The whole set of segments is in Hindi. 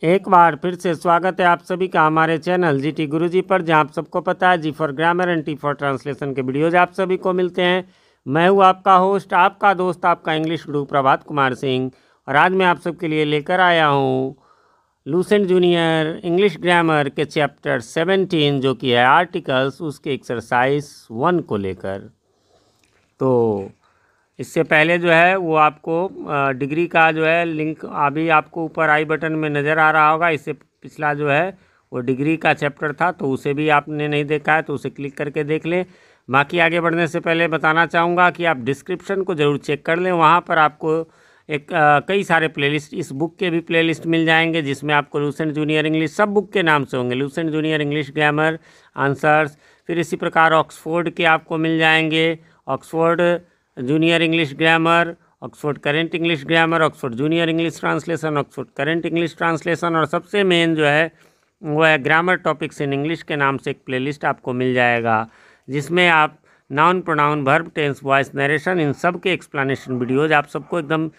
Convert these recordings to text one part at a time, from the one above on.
एक बार फिर से स्वागत है आप सभी का हमारे चैनल जीटी गुरुजी पर, जहां आप सबको पता है G for grammar and T for translation के वीडियोज आप सभी को मिलते हैं। मैं हूं आपका होस्ट, आपका दोस्त, आपका इंग्लिश गुरु प्रभात कुमार सिंह। और आज मैं आप सबके लिए लेकर आया हूं लूसेंट जूनियर इंग्लिश ग्रामर के चैप्टर 17 जो कि है आर्टिकल्स, उसके एक्सरसाइज 1 को लेकर। तो इससे पहले जो है वो आपको डिग्री का जो है लिंक अभी आपको ऊपर आई बटन में नज़र आ रहा होगा। इससे पिछला जो है वो डिग्री का चैप्टर था, तो उसे भी आपने नहीं देखा है तो उसे क्लिक करके देख लें। बाकी आगे बढ़ने से पहले बताना चाहूँगा कि आप डिस्क्रिप्शन को ज़रूर चेक कर लें। वहाँ पर आपको एक कई सारे प्लेलिस्ट, इस बुक के भी प्लेलिस्ट मिल जाएंगे, जिसमें आपको लूसेंट जूनियर इंग्लिश सब बुक के नाम से होंगे, Lucent junior English grammar answers. फिर इसी प्रकार ऑक्सफोर्ड के आपको मिल जाएंगे, Oxford junior English grammar, Oxford current English grammar, Oxford junior English translation, Oxford current English translation, और सबसे मेन जो है वो है ग्रामर टॉपिक्स इन इंग्लिश के नाम से एक प्लेलिस्ट आपको मिल जाएगा, जिसमें आप noun, pronoun, verb, tense, voice, narration, इन सब के एक्सप्लेनेशन वीडियोज आप सबको एकदम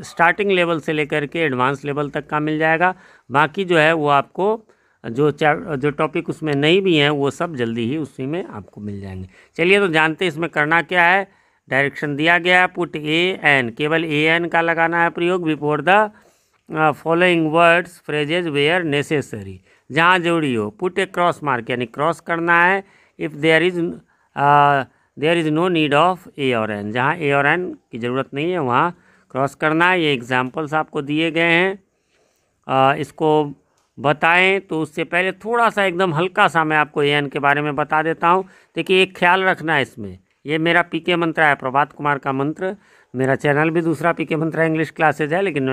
स्टार्टिंग लेवल से लेकर के एडवांस लेवल तक का मिल जाएगा। बाकी जो है वो आपको जो टॉपिक उसमें नहीं भी हैं वो सब जल्दी ही उसी में आपको मिल जाएंगे। चलिए तो जानते हैं इसमें करना क्या है। डायरेक्शन दिया गया है, पुट ए एन, केवल ए एन का लगाना है प्रयोग, before the following words phrases where necessary, जहाँ जरूरी हो। पुट ए क्रॉस मार्क, यानी क्रॉस करना है। If there is no need of a और एन, जहाँ ए और एन की ज़रूरत नहीं है वहाँ क्रॉस करना है। ये एग्जाम्पल्स आपको दिए गए हैं, इसको बताएं तो उससे पहले थोड़ा सा एकदम हल्का सा मैं आपको ए एन के बारे में बता देता हूँ। देखिए एक ख्याल रखना है इसमें, ये मेरा पीके मंत्र है, प्रभात कुमार का मंत्र। मेरा चैनल भी दूसरा पीके मंत्र इंग्लिश क्लासेज है, लेकिन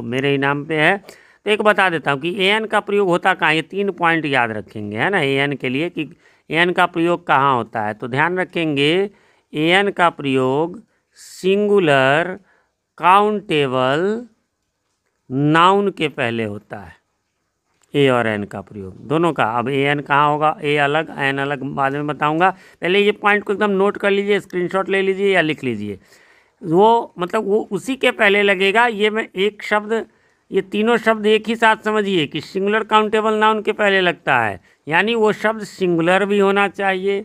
मेरे ही नाम पे है। तो एक बता देता हूँ कि ए एन का प्रयोग होता कहाँ, ये 3 पॉइंट याद रखेंगे, है ना, ए एन के लिए कि ए एन का प्रयोग कहाँ होता है। तो ध्यान रखेंगे, ए एन का प्रयोग सिंगुलर काउंटेबल नाउन के पहले होता है, ए और एन का प्रयोग दोनों का। अब ए एन कहाँ होगा, ए अलग एन अलग बाद में बताऊंगा। पहले ये पॉइंट को एकदम नोट कर लीजिए, स्क्रीनशॉट ले लीजिए या लिख लीजिए। वो मतलब वो उसी के पहले लगेगा। ये मैं एक शब्द, ये तीनों शब्द एक ही साथ समझिए कि सिंगुलर काउंटेबल नाउन के पहले लगता है, यानी वो शब्द सिंगुलर भी होना चाहिए,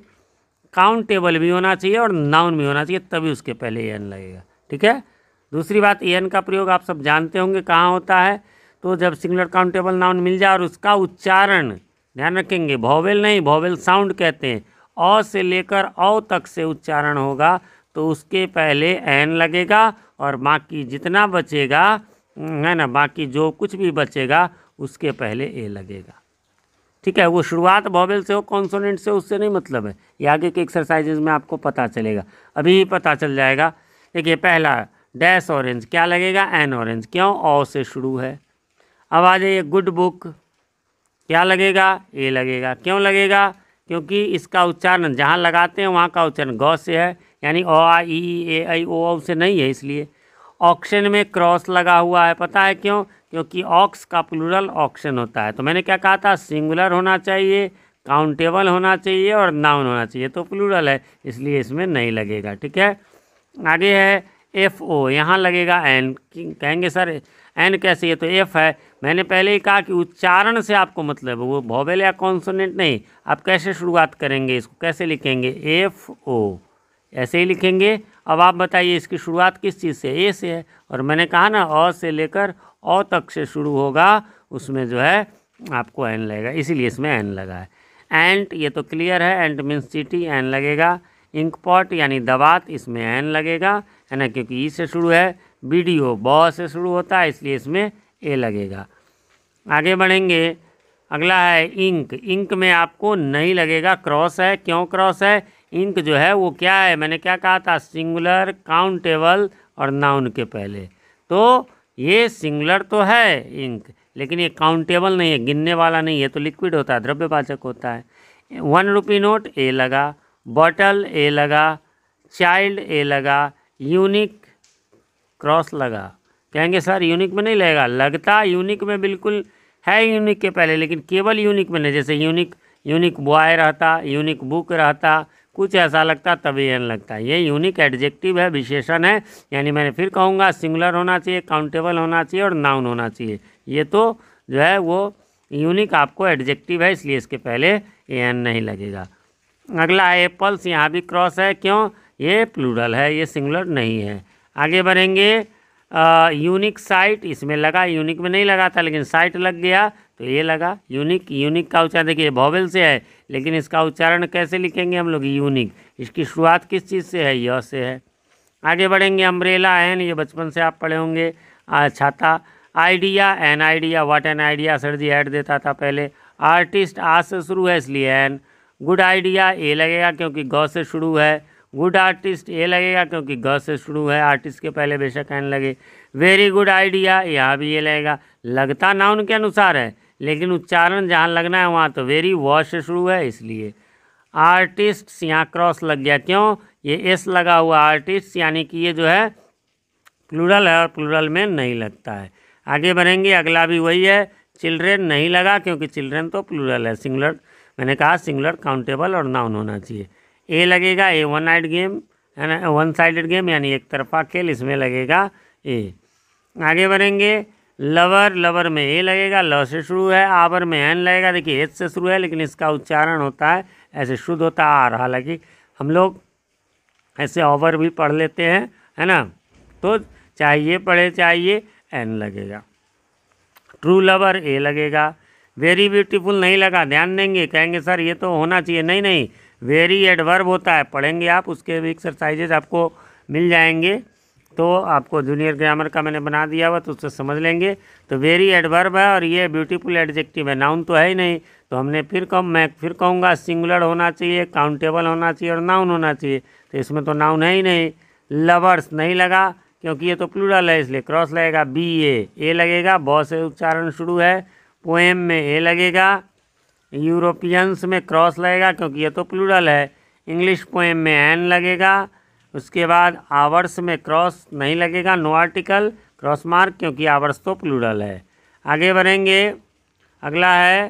काउंटेबल भी होना चाहिए और नाउन भी होना चाहिए, तभी उसके पहले ए एन लगेगा। ठीक है। दूसरी बात, ए एन का प्रयोग आप सब जानते होंगे कहाँ होता है। तो जब सिंगुलर काउंटेबल नाउन मिल जाए और उसका उच्चारण ध्यान रखेंगे, वॉवेल नहीं, वॉवेल साउंड कहते हैं, अ से लेकर औ तक से उच्चारण होगा तो उसके पहले एन लगेगा, और बाकी जितना बचेगा, है ना, बाकी जो कुछ भी बचेगा उसके पहले ए लगेगा। ठीक है। वो शुरुआत वॉवेल से हो, कॉन्सोनेंट से, उससे नहीं मतलब है। ये आगे के एक्सरसाइजेज में आपको पता चलेगा, अभी ही पता चल जाएगा। देखिए पहला डैश ऑरेंज, क्या लगेगा, एन ऑरेंज, क्यों, ओ से शुरू है। अब आ जाइए गुड बुक, क्या लगेगा, ए लगेगा, क्यों लगेगा, क्योंकि इसका उच्चारण जहाँ लगाते हैं वहाँ का उच्चारण गौ से है, यानी ओ आ ई ए आई ओ से नहीं है, इसलिए। ऑक्शन में क्रॉस लगा हुआ है, पता है क्यों, क्योंकि ऑक्स का प्लूरल ऑक्शन होता है। तो मैंने क्या कहा था, सिंगुलर होना चाहिए, काउंटेबल होना चाहिए और नाउन होना चाहिए, तो प्लूरल है इसलिए इसमें नहीं लगेगा। ठीक है। आगे है एफ ओ, यहाँ लगेगा एन। कहेंगे सर एन कैसे, ये तो एफ है। मैंने पहले ही कहा कि उच्चारण से आपको मतलब है, वो वॉवेल या कॉन्सोनेंट नहीं। आप कैसे शुरुआत करेंगे, इसको कैसे लिखेंगे, एफ ओ, ऐसे ही लिखेंगे। अब आप बताइए इसकी शुरुआत किस चीज़ से, ए से है, और मैंने कहा ना अ से लेकर औ तक से शुरू होगा, उसमें जो है आपको एन लगेगा, इसीलिए इसमें एन लगा है। एंट, ये तो क्लियर है, एंट मीन्स चींटी, एन लगेगा। इंक पॉट यानी दवात, इसमें एन लगेगा, है ना, क्योंकि ई से शुरू है। वीडियो ब से शुरू होता है, इसलिए इसमें ए लगेगा। आगे बढ़ेंगे, अगला है इंक। इंक में आपको नहीं लगेगा, क्रॉस है। क्यों क्रॉस है, इंक जो है वो क्या है, मैंने क्या कहा था, सिंगुलर काउंटेबल और नाउन के पहले। तो ये सिंगुलर तो है इंक, लेकिन ये काउंटेबल नहीं है, गिनने वाला नहीं है, तो लिक्विड होता है, द्रव्यवाचक होता है। 1 रुपी नोट, ए लगा। बॉटल, ए लगा। चाइल्ड, ए लगा। यूनिक, क्रॉस लगा। कहेंगे सर यूनिक में नहीं लगेगा, लगता यूनिक में बिल्कुल है, यूनिक के पहले, लेकिन केवल यूनिक में नहीं। जैसे यूनिक बॉय रहता, यूनिक बुक रहता, कुछ ऐसा लगता तभी एन लगता है। ये यूनिक एडजेक्टिव है, विशेषण है, यानी मैंने फिर कहूँगा सिंगुलर होना चाहिए, काउंटेबल होना चाहिए और नाउन होना चाहिए। ये तो जो है वो यूनिक आपको एडजेक्टिव है, इसलिए इसके पहले एन नहीं लगेगा। अगला एप्पल्स, यहाँ भी क्रॉस है, क्यों? ये प्लूरल है, ये सिंगुलर नहीं है। आगे बढ़ेंगे। यूनिक साइट, इसमें लगा, यूनिक में नहीं लगा था लेकिन साइट लग गया तो ये लगा। यूनिक, यूनिक का उच्चारण देखिए वॉवेल से है, लेकिन इसका उच्चारण कैसे लिखेंगे हम लोग? यूनिक। इसकी शुरुआत किस चीज़ से है? य से है। आगे बढ़ेंगे। अम्ब्रेला एन, ये बचपन से आप पढ़े होंगे, छाता। Idea an idea, what an idea sir ji ad देता था पहले। आर्टिस्ट आ से शुरू है इसलिए एन। गुड आइडिया ए लगेगा क्योंकि ग से शुरू है। गुड आर्टिस्ट ए लगेगा क्योंकि ग से शुरू है, आर्टिस्ट के पहले बेशक एन लगे। वेरी गुड आइडिया, यहाँ भी ये लगेगा। लगता नाउन के अनुसार है लेकिन उच्चारण जहाँ लगना है वहाँ तो वेरी व से शुरू है, इसलिए। आर्टिस्ट, यहाँ क्रॉस लग गया, क्यों? ये एस लगा हुआ आर्टिस्ट, यानी कि ये जो है प्लूरल है और प्लूरल में नहीं लगता है। आगे बढ़ेंगे। अगला भी वही है। चिल्ड्रेन नहीं लगा क्योंकि चिल्ड्रेन तो प्लूरल है, सिंगुलर, मैंने कहा सिंगुलर, काउंटेबल और नाउन होना चाहिए। ए लगेगा, ए वन नाइट गेम है ना, वन साइडेड गेम यानी एक तरफा खेल, इसमें लगेगा ए। आगे बढ़ेंगे। लवर, लवर में ए लगेगा, ल से शुरू है। आवर में एन लगेगा, देखिए एच से शुरू है लेकिन इसका उच्चारण होता है ऐसे शुद्ध होता है आर, हालांकि हम लोग ऐसे ओवर भी पढ़ लेते हैं, है ना, तो चाहिए पढ़े चाहिए एन लगेगा। ट्रू लवर ए लगेगा। वेरी ब्यूटीफुल नहीं लगा, ध्यान देंगे, कहेंगे सर ये तो होना चाहिए, नहीं नहीं, वेरी एडवर्ब होता है, पढ़ेंगे आप, उसके भी एक्सरसाइजेज आपको मिल जाएंगे, तो आपको जूनियर ग्रामर का मैंने बना दिया हुआ तो उससे समझ लेंगे। तो वेरी एडवर्ब है और ये ब्यूटीफुल एडजेक्टिव है, नाउन तो है ही नहीं, तो हमने मैं फिर कहूँगा सिंगुलर होना चाहिए, काउंटेबल होना चाहिए और नाउन होना चाहिए, तो इसमें तो नाउन है ही नहीं। लवर्स नहीं लगा क्योंकि ये तो प्लूरल है, इसलिए क्रॉस लगेगा। बी ए लगेगा, ब से उच्चारण शुरू है। पोएम में ए लगेगा। यूरोपियंस में क्रॉस लगेगा क्योंकि ये तो प्लूरल है। इंग्लिश पोएम में एन लगेगा। उसके बाद आवर्स में क्रॉस नहीं लगेगा, नो आर्टिकल, क्रॉस मार्क, क्योंकि आवर्स तो प्लूरल है। आगे बढ़ेंगे। अगला है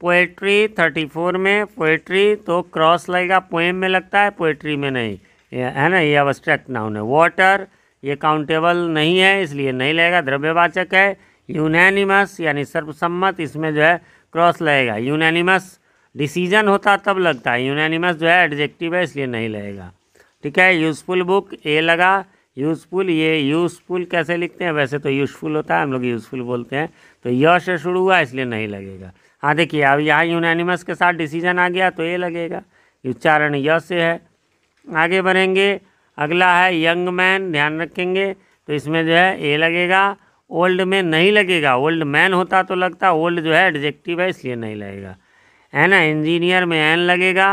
पोएट्री। 34 में पोएट्री तो क्रॉस लगेगा, पोएम में लगता है, पोएट्री में नहीं, है ना, ये अब्स्ट्रैक्ट नाउन है। वाटर, ये काउंटेबल नहीं है इसलिए नहीं लगेगा, द्रव्यवाचक है। यूनैनिमस यानी सर्वसम्मत, इसमें जो है क्रॉस लगेगा। यूनैनिमस डिसीजन होता तब लगता है, यूनैनिमस जो है एडजेक्टिव है इसलिए नहीं लगेगा, ठीक है। यूज़फुल बुक ए लगा। यूज़फुल, ये यूज़फुल कैसे लिखते हैं? वैसे तो यूज़फुल होता है, हम लोग यूज़फुल बोलते हैं, तो य से शुरू हुआ इसलिए नहीं लगेगा। हाँ देखिए, अब यहाँ यूनैनिमस के साथ डिसीजन आ गया तो ए लगेगा, उच्चारण य से है। आगे बढ़ेंगे। अगला है यंग मैन, ध्यान रखेंगे, तो इसमें जो है ए लगेगा। ओल्ड में नहीं लगेगा, ओल्ड मैन होता तो लगता, ओल्ड जो है एडजेक्टिव है इसलिए नहीं लगेगा, है ना। इंजीनियर में एन लगेगा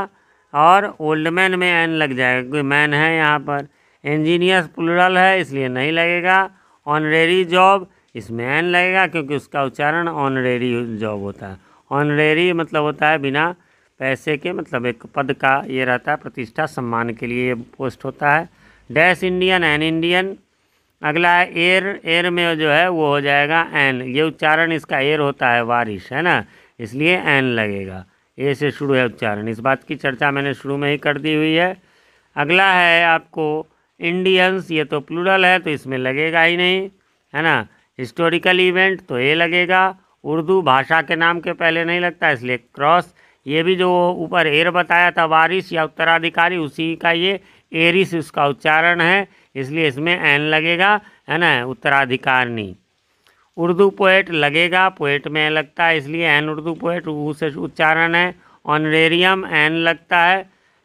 और ओल्ड मैन में एन लग जाएगा, कोई मैन है यहाँ पर। इंजीनियर प्लूरल है इसलिए नहीं लगेगा। ऑनरेरी जॉब, इसमें एन लगेगा क्योंकि उसका उच्चारण ऑनरेरी जॉब होता है। ऑनरेरी मतलब होता है बिना पैसे के, मतलब एक पद का ये रहता है, प्रतिष्ठा सम्मान के लिए ये पोस्ट होता है। Dash Indian, an Indian. अगला है एयर। एयर में जो है वो हो जाएगा एन, ये उच्चारण इसका एयर होता है, बारिश, है ना, इसलिए एन लगेगा, ए से शुरू है उच्चारण, इस बात की चर्चा मैंने शुरू में ही कर दी हुई है। अगला है आपको इंडियंस, ये तो प्लूरल है तो इसमें लगेगा ही नहीं, है ना। हिस्टोरिकल इवेंट तो ए लगेगा। उर्दू भाषा के नाम के पहले नहीं लगता इसलिए क्रॉस। ये भी जो ऊपर एयर बताया था, वारिस या उत्तराधिकारी, उसी का ये एरिस उसका उच्चारण है इसलिए इसमें एन लगेगा, है ना, उत्तराधिकारी। उर्दू पोएट लगेगा, पोएट में लगता है इसलिए एन, उर्दू पोएट ऊ से उच्चारण है। ऑनरेरियम एन लगता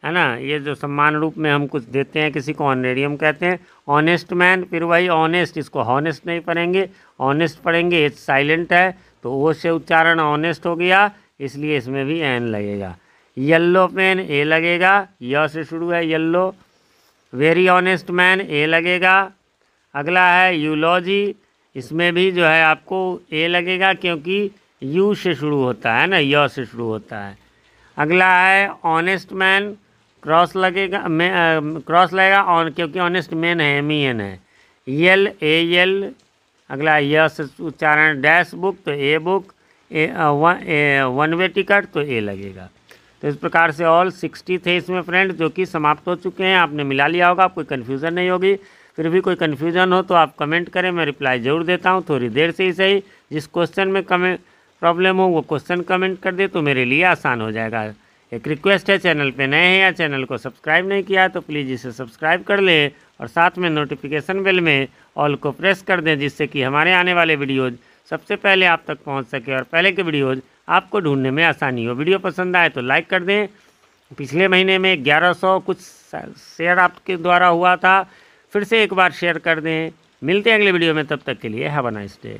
है ना, ये जो सम्मान रूप में हम कुछ देते हैं किसी को ऑनरेरियम कहते हैं। ऑनेस्ट मैन, फिर वही ऑनेस्ट, इसको हॉनेस्ट नहीं पढ़ेंगे, ऑनेस्ट पढ़ेंगे, एच साइलेंट है तो ओ से उच्चारण ऑनेस्ट हो गया इसलिए इसमें भी एन लगेगा। येल्लो पेन ए लगेगा, य से शुरू है येल्लो। वेरी ऑनेस्ट मैन ए लगेगा। अगला है यूलॉजी, इसमें भी जो है आपको ए लगेगा क्योंकि यू से शुरू होता है ना, य से शुरू होता है। अगला है ऑनेस्ट मैन, क्रॉस लगेगा, क्रॉस लगेगा ऑन क्योंकि ऑनेस्ट मैन है, एम ई एन है। यल ए यल। अगला य से उच्चारण। डैश बुक तो a book, one way ticket तो ए लगेगा। तो इस प्रकार से ऑल 60 थे इसमें फ्रेंड, जो कि समाप्त हो चुके हैं। आपने मिला लिया होगा, कोई कन्फ्यूज़न नहीं होगी। फिर भी कोई कन्फ्यूज़न हो तो आप कमेंट करें, मैं रिप्लाई ज़रूर देता हूँ, थोड़ी देर से ही सही। जिस क्वेश्चन में प्रॉब्लम हो वो क्वेश्चन कमेंट कर दे तो मेरे लिए आसान हो जाएगा। एक रिक्वेस्ट है, चैनल पे नए हैं या चैनल को सब्सक्राइब नहीं किया तो प्लीज़ इसे सब्सक्राइब कर लें और साथ में नोटिफिकेशन बेल में ऑल को प्रेस कर दें, जिससे कि हमारे आने वाले वीडियोज़ सबसे पहले आप तक पहुंच सके और पहले के वीडियोज़ आपको ढूंढने में आसानी हो। वीडियो पसंद आए तो लाइक कर दें। पिछले महीने में 1100 कुछ शेयर आपके द्वारा हुआ था, फिर से एक बार शेयर कर दें। मिलते हैं अगले वीडियो में, तब तक के लिए हैव अ नाइस डे।